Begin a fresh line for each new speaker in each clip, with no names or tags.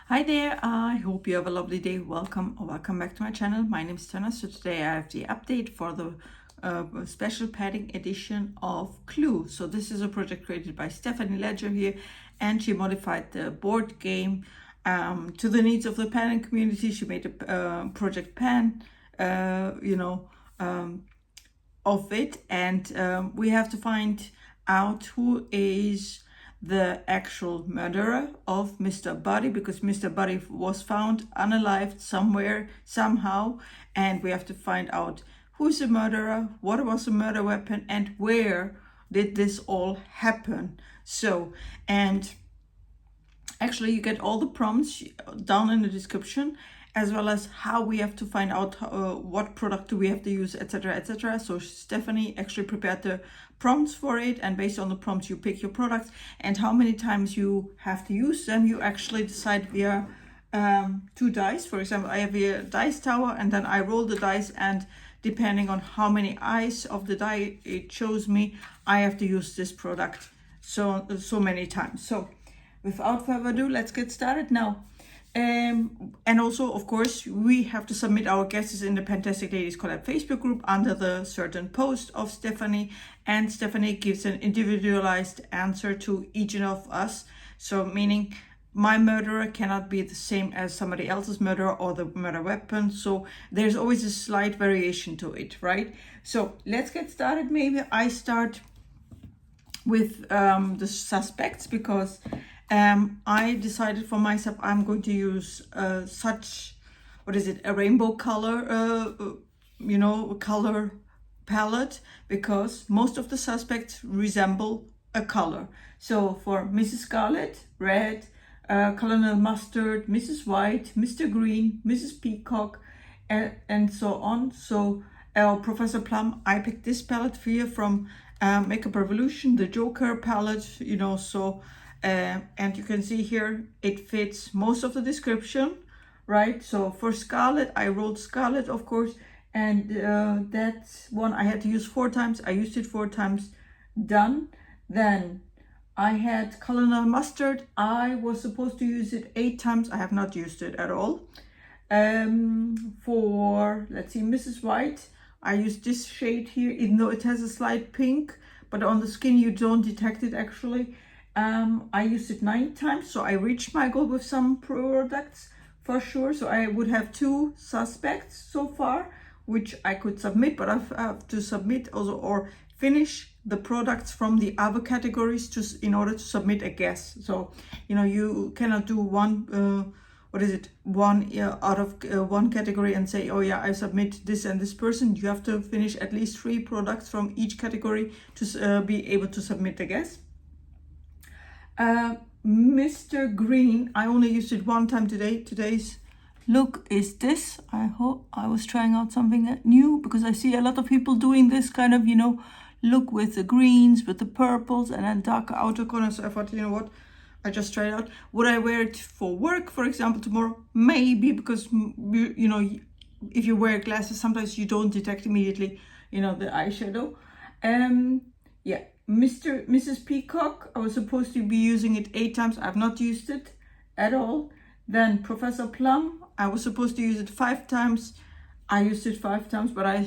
Hi there, I hope you have a lovely day. Welcome back to my channel. My name is Tana. So today I have the update for the special padding edition of Clue. So this is a project created by Stephanie Ledger here, and she modified the board game to the needs of the padding community. She made a project pen, of it, and we have to find out who is the actual murderer of Mr. Boddy, because Mr. Boddy was found unalived somewhere, somehow, and we have to find out who's the murderer, what was the murder weapon, and where did this all happen. So, and actually you get all the prompts down in the description, as well as how we have to find out what product do we have to use, etc, etc. So Stephanie actually prepared the prompts for it, and based on the prompts you pick your products, and how many times you have to use them you actually decide via two dice. For example, I have a dice tower, and then I roll the dice, and depending on how many eyes of the die it shows me, I have to use this product so many times. So without further ado, let's get started now. And also, of course, we have to submit our guesses in the Fantastic Ladies Collab Facebook group under the certain post of Stephanie, and Stephanie gives an individualized answer to each of us. So meaning my murderer cannot be the same as somebody else's murderer or the murder weapon. So there's always a slight variation to it, right? So let's get started. Maybe I start with the suspects, because I decided for myself I'm going to use a rainbow color, color palette, because most of the suspects resemble a color. So for Mrs. Scarlet, red, Colonel Mustard, Mrs. White, Mr. Green, Mrs. Peacock, and so on. So Professor Plum, I picked this palette here from Makeup Revolution, the Joker palette, and you can see here it fits most of the description, right? So for Scarlet, I rolled Scarlet, of course, and that one I had to use 4 times. I used it 4 times, done. Then I had Colonel Mustard. I was supposed to use it 8 times. I have not used it at all. For, let's see, Mrs. White, I used this shade here, even though it has a slight pink, but on the skin you don't detect it actually. I used it 9 times, so I reached my goal with some products for sure. So I would have 2 suspects so far, which I could submit, but I have to submit also or finish the products from the other categories in order to submit a guess. So you cannot do one out of one category and say, oh yeah, I submit this and this person. You have to finish at least 3 products from each category to be able to submit the guess. Mr. Green, I only used it 1 time today. Today's look is this. I hope I was trying out something new, because I see a lot of people doing this kind of, look with the greens, with the purples, and then darker outer corners. So I thought, I just tried it out. Would I wear it for work, for example, tomorrow? Maybe, because, if you wear glasses, sometimes you don't detect immediately, the eyeshadow. Yeah. Mrs. Peacock, I was supposed to be using it 8 times. I've not used it at all. Then Professor Plum, I was supposed to use it 5 times. I used it 5 times, but I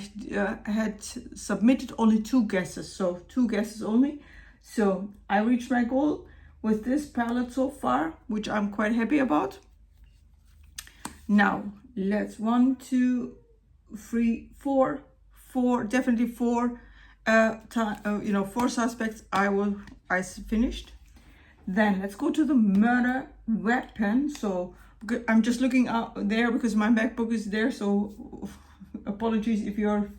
had submitted only 2 guesses, so 2 guesses only. So I reached my goal with this palette so far, which I'm quite happy about. Now let's 1, 2, 3, 4, definitely 4. 4 suspects I finished. Then let's go to the murder weapon. So I'm just looking out there because my MacBook is there, so apologies if you're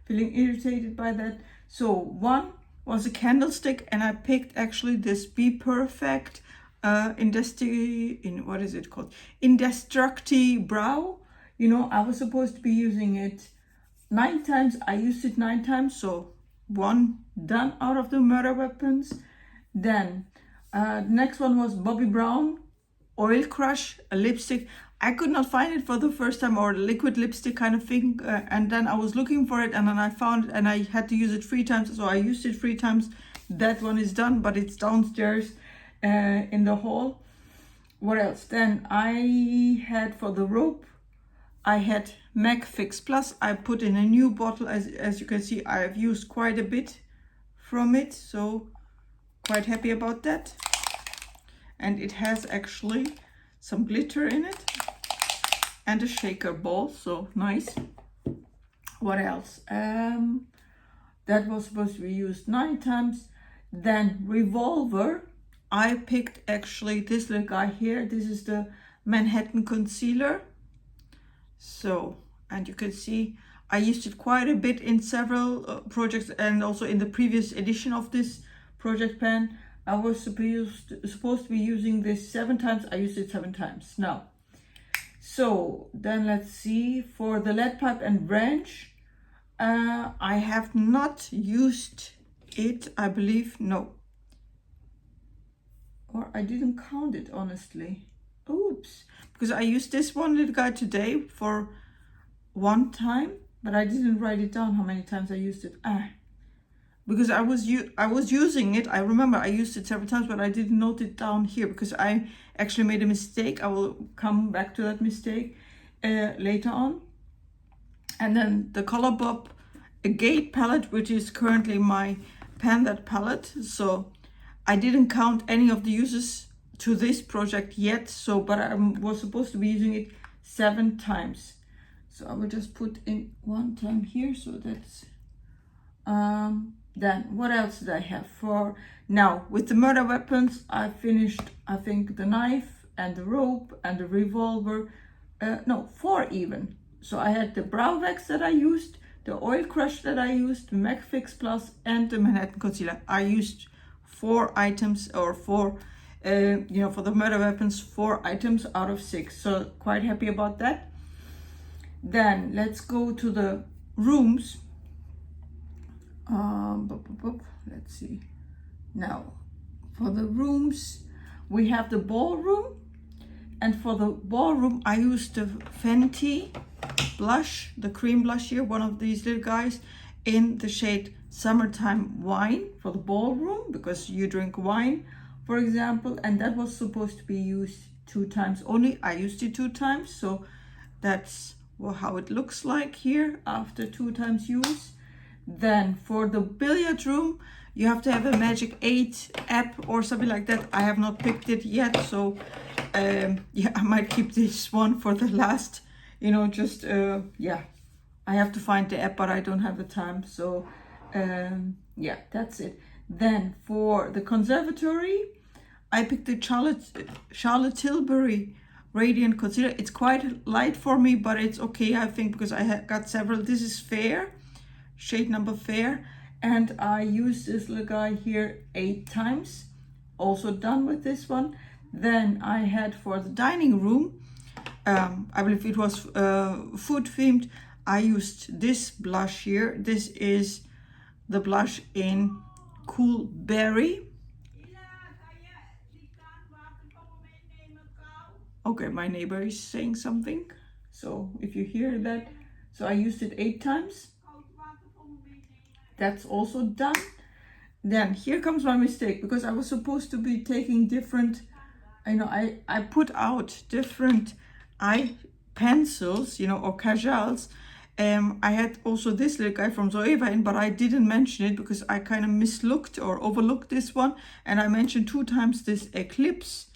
feeling irritated by that. So 1 was a candlestick, and I picked actually this Be Perfect Indestructi Brow. I was supposed to be using it 9 times. I used it 9 times, so 1 done out of the murder weapons. Then next one was Bobbi Brown Oil Crush, a lipstick. I could not find it for the first time, or liquid lipstick kind of thing, and then I was looking for it, and then I found it, and I had to use it 3 times, so I used it 3 times. That one is done, but it's downstairs in the hall. what else? Then I had for the rope, I had Mac Fix Plus. I put in a new bottle. As you can see, I have used quite a bit from it, so quite happy about that. And it has actually some glitter in it and a shaker ball, so nice. What else? That was supposed to be used 9 times. Then revolver, I picked actually this little guy here. This is the Manhattan concealer. So, and you can see I used it quite a bit in several projects, and also in the previous edition of this project pan. I was supposed to be using this 7 times. I used it 7 times now. So then let's see, for the lead pipe and branch, I have not used it, I believe, no. Or I didn't count it, honestly. Oops, because I used this one little guy today for 1 time, but I didn't write it down how many times I used it. Because I was using it. I remember I used it several times, but I didn't note it down here because I actually made a mistake. I will come back to that mistake later on. And then the Colourpop Agate palette, which is currently my Pan-That palette. So I didn't count any of the uses to this project yet. So, but I was supposed to be using it 7 times. So I will just put in 1 time here. So that's then what else did I have for now? With the murder weapons, I finished, I think, the knife and the rope and the revolver. No, 4 even. So I had the brow wax that I used, the oil crush that I used, the MAC Fix Plus, and the Manhattan concealer. I used 4 items, or 4, for the murder weapons, 4 items out of 6. So quite happy about that. Then let's go to the rooms. Let's see. Now, for the rooms, we have the ballroom. And for the ballroom, I used the Fenty blush, the cream blush here, one of these little guys, in the shade Summertime Wine for the ballroom, because you drink wine, for example, and that was supposed to be used 2 times only. I used it 2 times, so that's how it looks like here after 2 times use. Then for the billiard room, you have to have a Magic 8 app or something like that. I have not picked it yet, so yeah, I might keep this one for the last, yeah, I have to find the app, but I don't have the time. So yeah, that's it. Then for the conservatory, I picked the Charlotte Tilbury Radiant Concealer. It's quite light for me, but it's okay, I think, because I got several. This is Fair, shade number Fair, and I used this little guy here 8 times. Also done with this one. Then I had for the dining room, I believe it was food themed, I used this blush here. This is the blush in Cool Berry. Okay, my neighbor is saying something, so if you hear that. So I used it 8 times. That's also done. Then here comes my mistake, because I was supposed to be taking different, I put out different eye pencils, or casuals. I had also this little guy from Zoeva in, but I didn't mention it because I kind of mislooked or overlooked this one. And I mentioned 2 times this Eclipse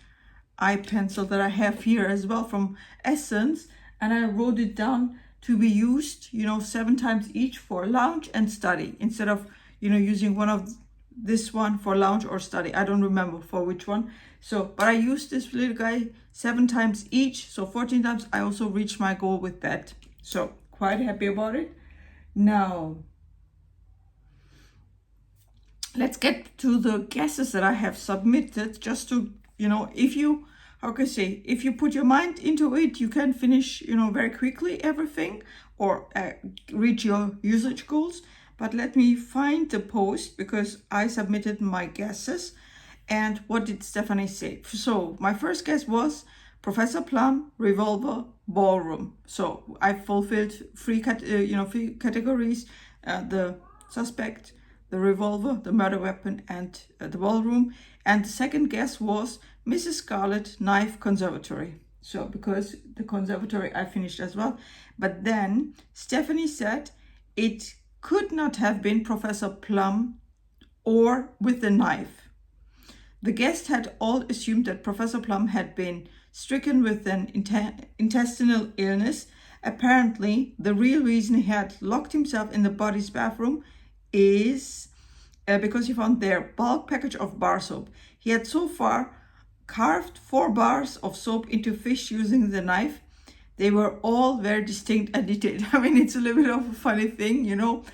eye pencil that I have here as well from Essence. And I wrote it down to be used, 7 times each for lounge and study, instead of, using one of this one for lounge or study. I don't remember for which one. So, but I used this little guy 7 times each, so 14 times. I also reached my goal with that. So quite happy about it. Now, let's get to the guesses that I have submitted, just to, if you, if you put your mind into it, you can finish, very quickly everything, or reach your usage goals. But let me find the post, because I submitted my guesses. And what did Stephanie say? So my first guess was Professor Plum, Revolver, Ballroom. So I fulfilled 3 categories: the suspect, the revolver, the murder weapon, and the ballroom. And the second guess was Mrs. Scarlet, knife, conservatory. So because the conservatory I finished as well. But then Stephanie said it could not have been Professor Plum or with the knife. The guests had all assumed that Professor Plum had been stricken with an intestinal illness. Apparently, the real reason he had locked himself in the Boddy's bathroom is because he found their bulk package of bar soap. He had so far carved 4 bars of soap into fish using the knife. They were all very distinct and detailed. I mean, it's a little bit of a funny thing, you know.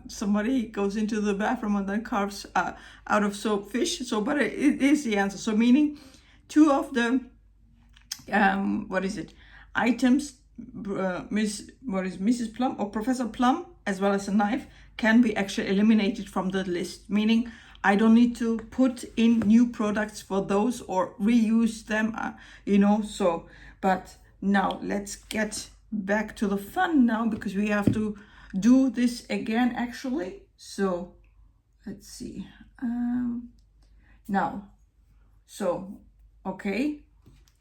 Somebody goes into the bathroom and then carves out of soap fish. So, but it is the answer. So, meaning 2 of the items, Mrs. Plum or Professor Plum, as well as a knife, can be actually eliminated from the list. Meaning, I don't need to put in new products for those or reuse them, you know. So, but now let's get back to the fun now, because we have to do this again actually. So let's see now. So okay,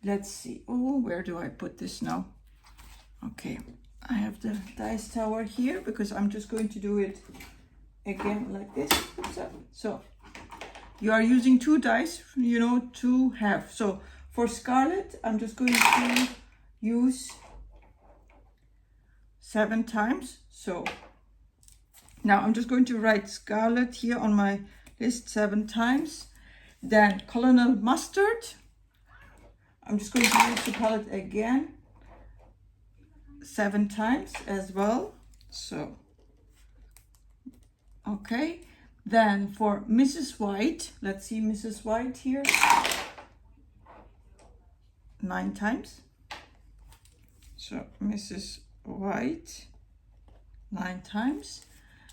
let's see. Oh, where do I put this now? Okay, I have the dice tower here because I'm just going to do it again like this. So you are using 2 dice, you know, to have. So for Scarlet, I'm just going to use 7 times. So now I'm just going to write Scarlet here on my list 7 times. Then Colonel Mustard, I'm just going to use the palette again 7 times as well. So okay, then for Mrs. White, let's see Mrs. White here, 9 times. So Mrs. White 9 times.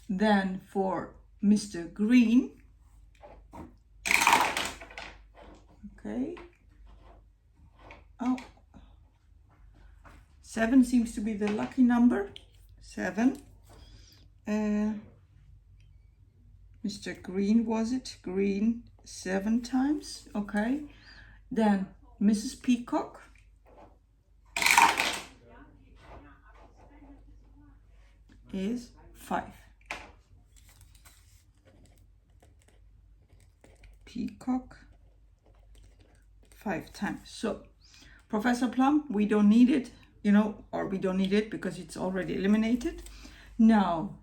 Then for Mr. Green, okay, 7 seems to be the lucky number. 7. Mr. Green, was it? Green 7 times. Okay. Then Mrs. Peacock. Is 5. Peacock 5 times. So Professor Plum, we don't need it, you know, or we don't need it because it's already eliminated. Now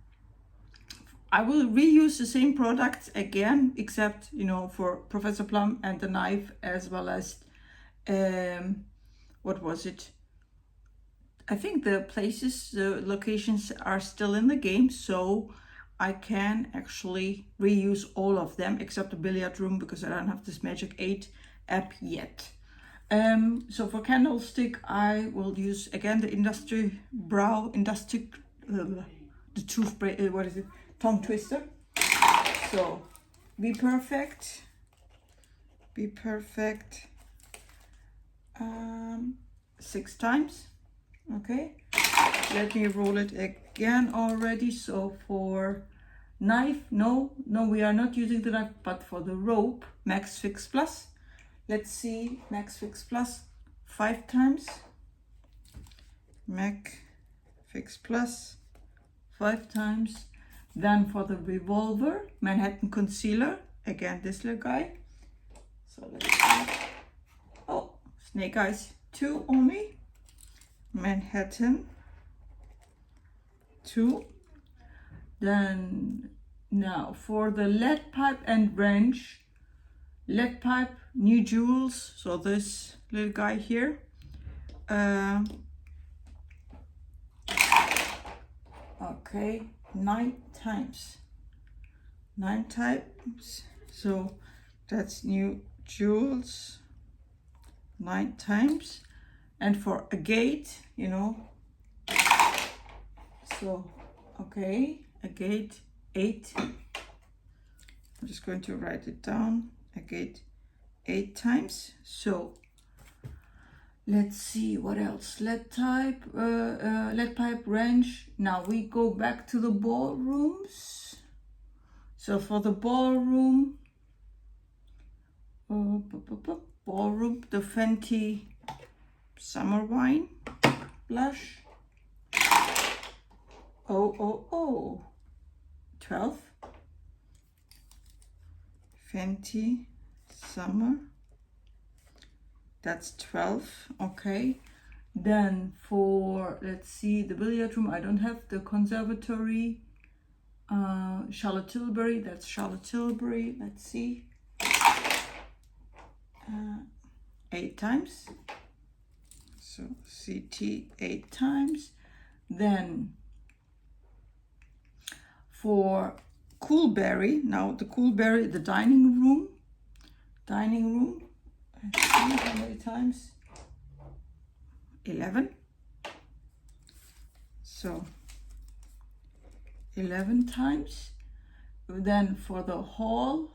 I will reuse the same products again, except, you know, for Professor Plum and the knife, as well as what was it? I think the places, the locations are still in the game, so I can actually reuse all of them except the billiard room because I don't have this Magic 8 app yet. So for candlestick, I will use again the the toothbrush, what is it? Tongue twister. So be perfect. 6 times. Okay, let me roll it again already. So for knife, no, we are not using the knife, but for the rope, Max Fix Plus. Let's see, Max Fix Plus 5 times. Max Fix Plus 5 times. Then for the revolver, Manhattan Concealer, again this little guy. So let's see. Oh, Snake Eyes 2 only. Manhattan 2. Then now for the lead pipe and wrench, lead pipe, new jewels, so this little guy here, okay, 9 times. So that's new jewels 9 times. And for a gate, you know, so okay, a gate 8. I'm just going to write it down. A gate 8 times. So let's see what else. Lead pipe, wrench. Now we go back to the ballrooms. So for the ballroom, the Fenty Summer Wine blush. 12. Fenty Summer. That's 12. Okay. Then for, let's see, the billiard room, I don't have the conservatory. Charlotte Tilbury, that's Charlotte Tilbury. Let's see. 8 times. So CT 8 times. Then for Coolberry, now the Coolberry, the dining room. Let's see how many times. 11. So 11 times. Then for the hall,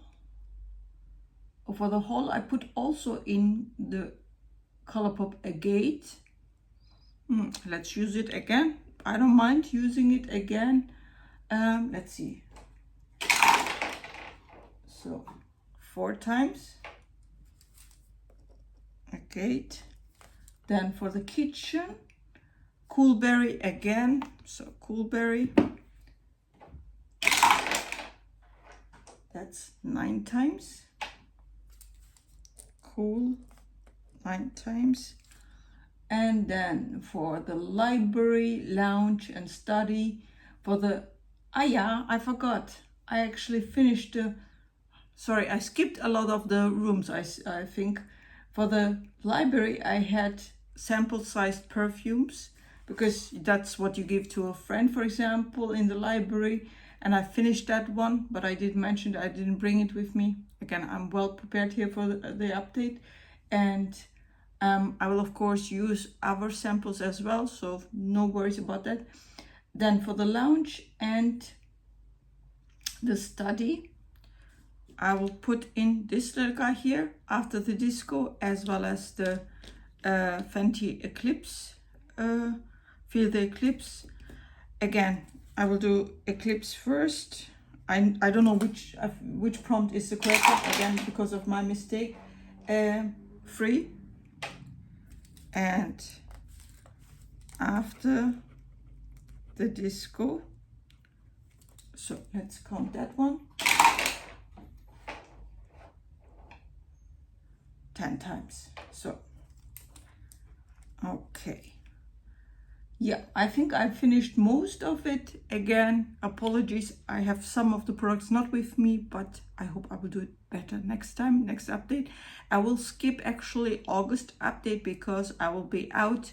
I put also in the Colourpop agate. Let's use it again. I don't mind using it again. Let's see. So 4 times agate. Then for the kitchen, Coolberry again. So Coolberry. That's 9 times. Cool, 9 times. And then for the library, lounge and study, for the, I forgot. I actually finished sorry, I skipped a lot of the rooms, I think. For the library, I had sample-sized perfumes, because that's what you give to a friend, for example, in the library. And I finished that one, but I did mention that I didn't bring it with me. Again, I'm well prepared here for the update. And I will, of course, use other samples as well, so no worries about that. Then for the lounge and the study, I will put in this little guy here, After the Disco, as well as the Fenty Eclipse, Feel the Eclipse. Again, I will do Eclipse first. I don't know which prompt is the correct one, again, because of my mistake. Free. And After the Disco. So let's count that one. 10 times. So, okay. Yeah, I think I finished most of it. Again, apologies. I have some of the products not with me, but I hope I will do it better next time, next update. I will skip actually August update because I will be out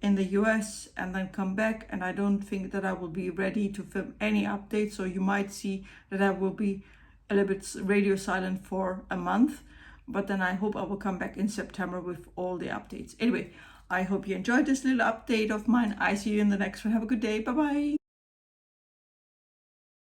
in the US and then come back, and I don't think that I will be ready to film any updates. So you might see that I will be a little bit radio silent for a month, but then I hope I will come back in September with all the updates. Anyway, I hope you enjoyed this little update of mine. I see you in the next one. Have a good day. Bye bye.